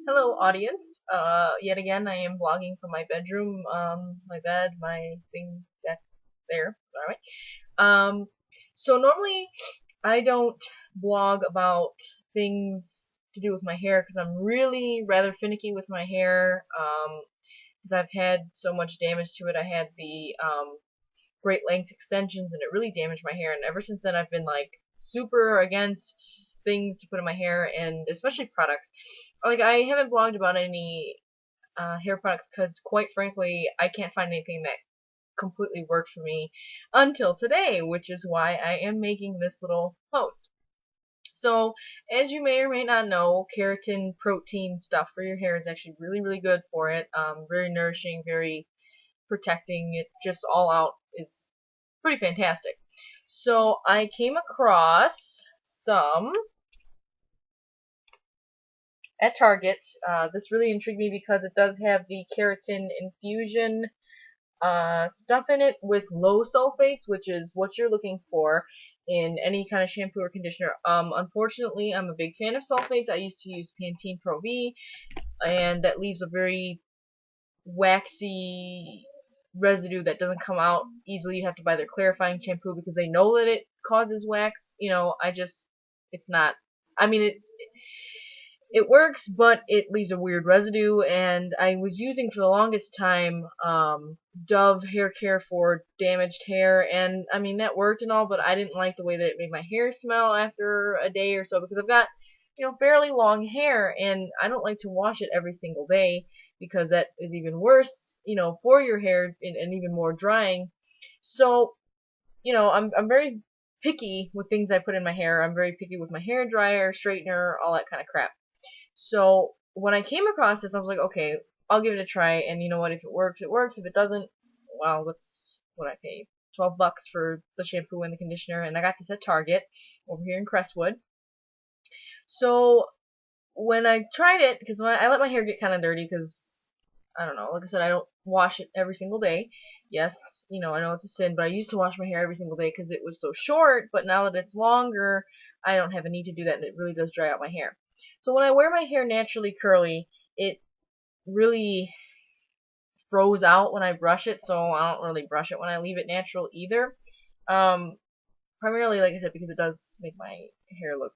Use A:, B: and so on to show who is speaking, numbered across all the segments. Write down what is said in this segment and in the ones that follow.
A: Hello, audience. Yet again, I am vlogging from my bedroom, my bed, my thing back there. Sorry. Um, so normally I don't vlog about things to do with my hair because I'm really rather finicky with my hair. Because I've had so much damage to it. I had the great length extensions and it really damaged my hair. And ever since then, I've been like super against things to put in my hair and especially products. Like I haven't blogged about any hair products because quite frankly, I can't find anything that completely worked for me until today, which is why I am making this little post. So, as you may or may not know, keratin protein stuff for your hair is actually really, really good for it. Very nourishing, very protecting. It just all out is pretty fantastic. So I came across some at Target. This really intrigued me because it does have the keratin infusion stuff in it with low sulfates, which is what you're looking for in any kind of shampoo or conditioner. Unfortunately, I'm a big fan of sulfates. I used to use Pantene Pro V, and that leaves a very waxy residue that doesn't come out easily. You have to buy their clarifying shampoo because they know that it causes wax. It's not. I mean, it works, but it leaves a weird residue. And I was using for the longest time Dove hair care for damaged hair, and I mean that worked and all, but I didn't like the way that it made my hair smell after a day or so because I've got fairly long hair, and I don't like to wash it every single day because that is even worse, for your hair and even more drying. So, I'm very picky with things I put in my hair. I'm very picky with my hair dryer, straightener, all that kind of crap. So when I came across this, I was like, okay, I'll give it a try. And you know what? If it works, it works. If it doesn't, well, that's what I pay. $12 for the shampoo and the conditioner, and I got this at Target over here in Crestwood. So when I tried it, because when I let my hair get kind of dirty, because I don't know, like I said, I don't wash it every single day. Yes, I know it's a sin, but I used to wash my hair every single day because it was so short. But now that it's longer, I don't have a need to do that, and it really does dry out my hair. So when I wear my hair naturally curly, it really froze out when I brush it, so I don't really brush it when I leave it natural either. Um, Primarily, like I said, because it does make my hair look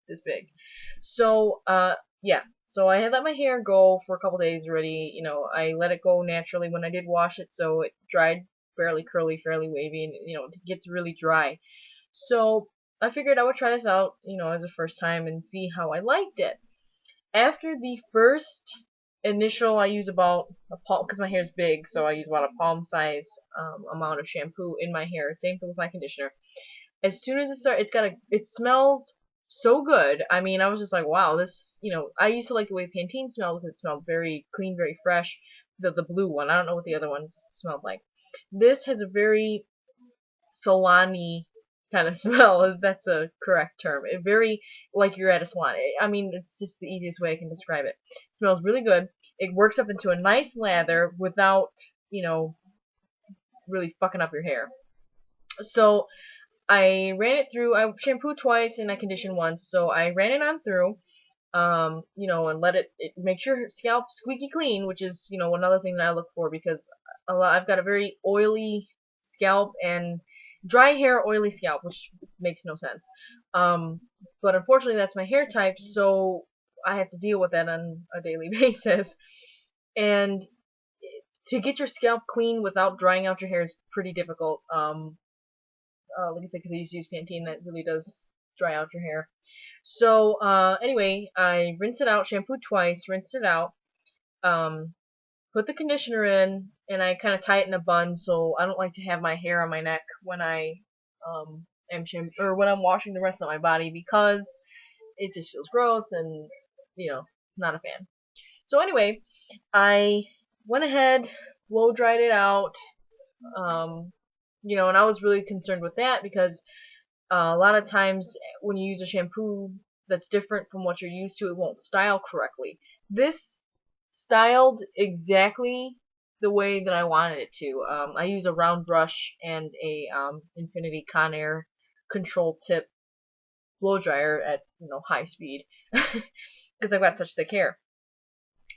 A: this big. So, yeah. So I had let my hair go for a couple days already. I let it go naturally when I did wash it, so it dried fairly curly, fairly wavy, and it gets really dry. So I figured I would try this out, as a first time and see how I liked it. After the first initial, I use about a palm, because my hair is big, so I use about a palm size amount of shampoo in my hair. Same thing with my conditioner. As soon as it smells so good. I mean, I was just like, wow, this, I used to like the way Pantene smelled because it smelled very clean, very fresh. The blue one, I don't know what the other ones smelled like. This has a very salon-y kind of smell, if that's a correct term. It very like you're at a salon. I mean, it's just the easiest way I can describe it. It smells really good. It works up into a nice lather without, really fucking up your hair. So I ran it through. I shampooed twice and I conditioned once. So I ran it on through. And let it make your scalp squeaky clean, which is, another thing that I look for because I've got a very oily scalp and dry hair, oily scalp, which makes no sense. Um, but unfortunately, that's my hair type, so I have to deal with that on a daily basis. And to get your scalp clean without drying out your hair is pretty difficult. Like I said, because I used to use Pantene, that really does dry out your hair. So, anyway, I rinsed it out, shampooed twice, rinsed it out, put the conditioner in, and I kind of tie it in a bun, so I don't like to have my hair on my neck when I, or when I'm washing the rest of my body because it just feels gross and, not a fan. So anyway, I went ahead, blow dried it out, um, and I was really concerned with that because a lot of times when you use a shampoo that's different from what you're used to, it won't style correctly. This styled exactly the way that I wanted it to. I use a round brush and a Infinity Conair control tip blow dryer at high speed. because I've got such thick hair.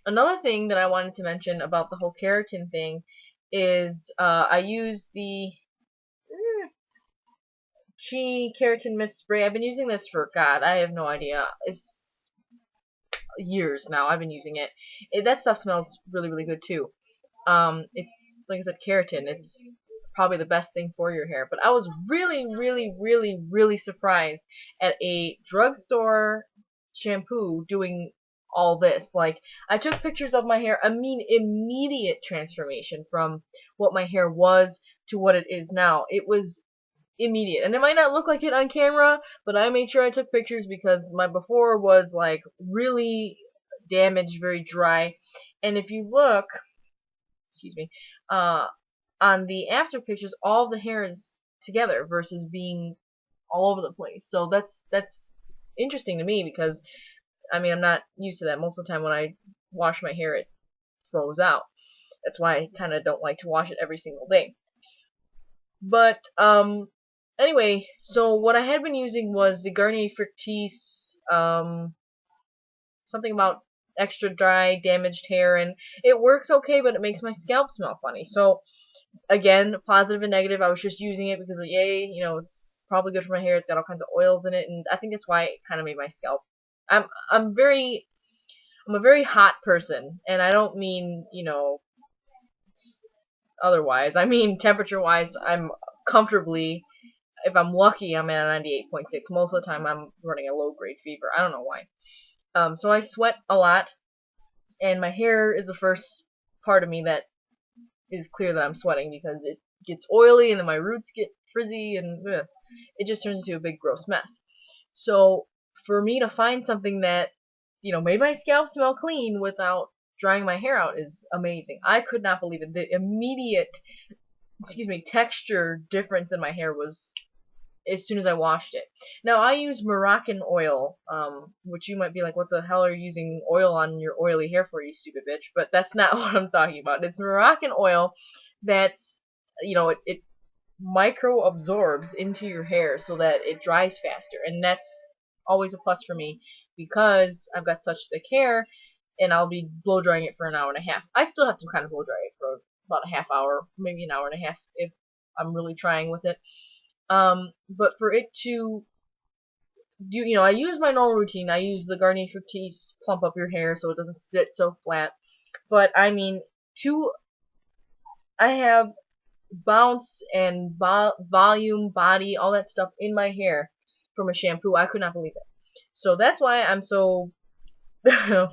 A: Another thing that I wanted to mention about the whole keratin thing is I use the Keratin Mist Spray. I've been using this for, God, I have no idea. It's years now I've been using it. That stuff smells really, really good too. It's, like I said, keratin. It's probably the best thing for your hair. But I was really, really, really, really surprised at a drugstore shampoo doing all this. Like, I took pictures of my hair. I mean, immediate transformation from what my hair was to what it is now. It was immediate. And it might not look like it on camera, but I made sure I took pictures because my before was like really damaged, very dry. And if you look, excuse me, on the after pictures, all the hair is together versus being all over the place. So that's interesting to me because I mean I'm not used to that. Most of the time when I wash my hair it froze out. That's why I kind of don't like to wash it every single day. But anyway, so what I had been using was the Garnier Fructis something about extra dry, damaged hair, and it works okay, but it makes my scalp smell funny. So again, positive and negative. I was just using it because, yay, you know, it's probably good for my hair. It's got all kinds of oils in it, and I think that's why it kind of made my scalp. I'm I'm very I'm a very hot person, and I don't mean, you know, otherwise. I mean temperature wise. I'm comfortably, if I'm lucky, I'm at a 98.6. Most of the time, I'm running a low grade fever. I don't know why. So I sweat a lot, and my hair is the first part of me that is clear that I'm sweating because it gets oily, and then my roots get frizzy, and it just turns into a big gross mess. So for me to find something that, you know, made my scalp smell clean without drying my hair out is amazing. I could not believe it. The immediate, texture difference in my hair was as soon as I washed it. Now I use Moroccan oil, which you might be like, what the hell are you using oil on your oily hair for, you stupid bitch? But that's not what I'm talking about. It's Moroccan oil that's, you know, it micro absorbs into your hair so that it dries faster, and that's always a plus for me because I've got such thick hair, and I'll be blow drying it for an hour and a half. I still have to kind of blow dry it for about a half hour, maybe an hour and a half if I'm really trying with it. But for it to do, you know, I use my normal routine. I use the Garnier Fructis plump up your hair so it doesn't sit so flat. But I mean, I have bounce and volume, body, all that stuff in my hair from a shampoo. I could not believe it. So that's why I'm so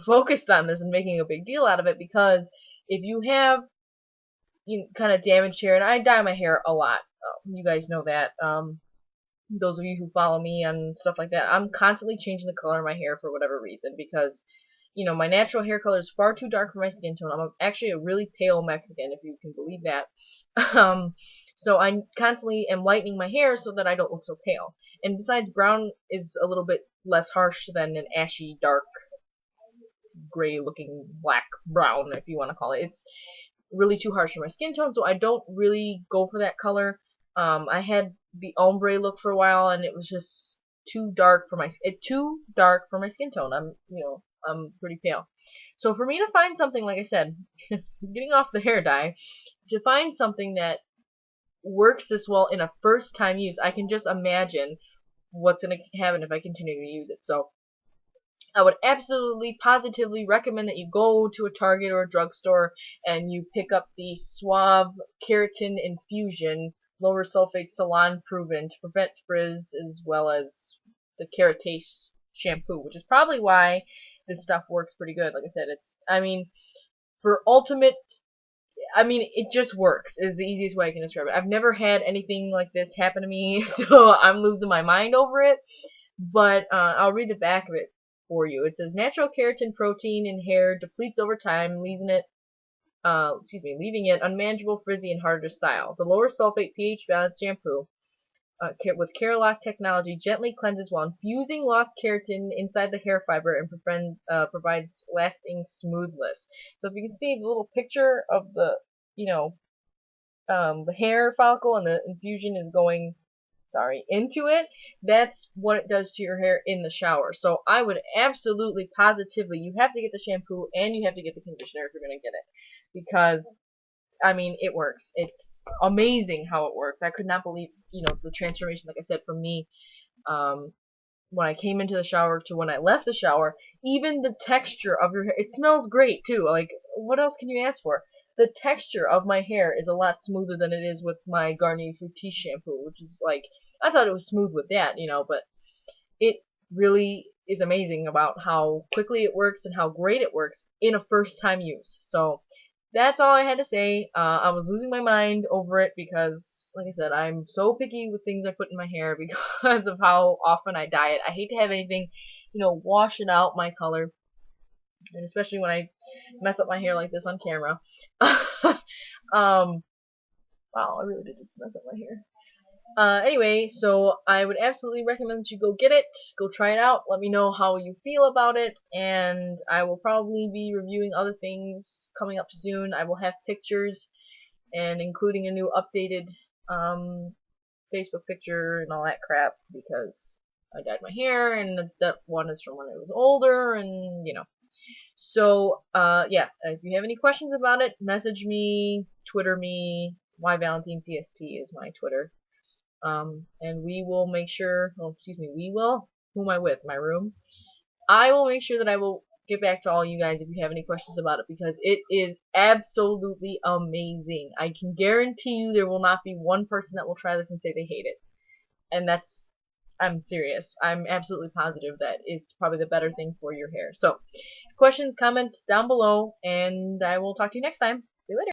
A: focused on this and making a big deal out of it, because if you have, you know, kind of damaged hair, and I dye my hair a lot, you guys know that. Those of you who follow me and stuff like that, I'm constantly changing the color of my hair for whatever reason because, you know, my natural hair color is far too dark for my skin tone. I'm actually a really pale Mexican, if you can believe that. So I constantly am lightening my hair so that I don't look so pale. And besides, brown is a little bit less harsh than an ashy, dark, gray-looking black brown, if you want to call it. It's really too harsh for my skin tone, so I don't really go for that color. I had the ombre look for a while, and it was just too dark for my skin tone. I'm pretty pale. So for me to find something, like I said, getting off the hair dye, to find something that works this well in a first time use, I can just imagine what's going to happen if I continue to use it. So I would absolutely, positively recommend that you go to a Target or a drugstore and you pick up the Suave Keratin Infusion lower sulfate salon proven to prevent frizz, as well as the Keratin shampoo, which is probably why this stuff works pretty good. Like I said, for ultimate, it just works is the easiest way I can describe it. I've never had anything like this happen to me, so I'm losing my mind over it. But I'll read the back of it for you. It says natural keratin protein in hair depletes over time, leaving it unmanageable, frizzy, and harder to style. The lower sulfate pH balanced shampoo with Keralock technology gently cleanses while infusing lost keratin inside the hair fiber and provides lasting smoothness. So if you can see the little picture of the hair follicle, and the infusion is going into it, that's what it does to your hair in the shower. So I would absolutely, positively, you have to get the shampoo and you have to get the conditioner if you're going to get it. Because, I mean, it works. It's amazing how it works. I could not believe, the transformation, like I said, from me, when I came into the shower to when I left the shower. Even the texture of your hair, it smells great too. Like, what else can you ask for? The texture of my hair is a lot smoother than it is with my Garnier Fructis shampoo, which is like, I thought it was smooth with that, but it really is amazing about how quickly it works and how great it works in a first time use. So that's all I had to say. I was losing my mind over it because, like I said, I'm so picky with things I put in my hair because of how often I dye it. I hate to have anything, washing out my color, and especially when I mess up my hair like this on camera. Wow, I really did just mess up my hair. Anyway, so I would absolutely recommend that you go get it, go try it out, let me know how you feel about it, and I will probably be reviewing other things coming up soon. I will have pictures, and including a new updated Facebook picture and all that crap, because I dyed my hair, and that one is from when I was older, and So, yeah, if you have any questions about it, message me, Twitter me, yValentineCST is my Twitter. And we will make sure, we will, who am I with, my room? I will make sure that I will get back to all you guys if you have any questions about it, because it is absolutely amazing. I can guarantee you there will not be one person that will try this and say they hate it. And I'm serious. I'm absolutely positive that it's probably the better thing for your hair. So, questions, comments down below, and I will talk to you next time. See you later.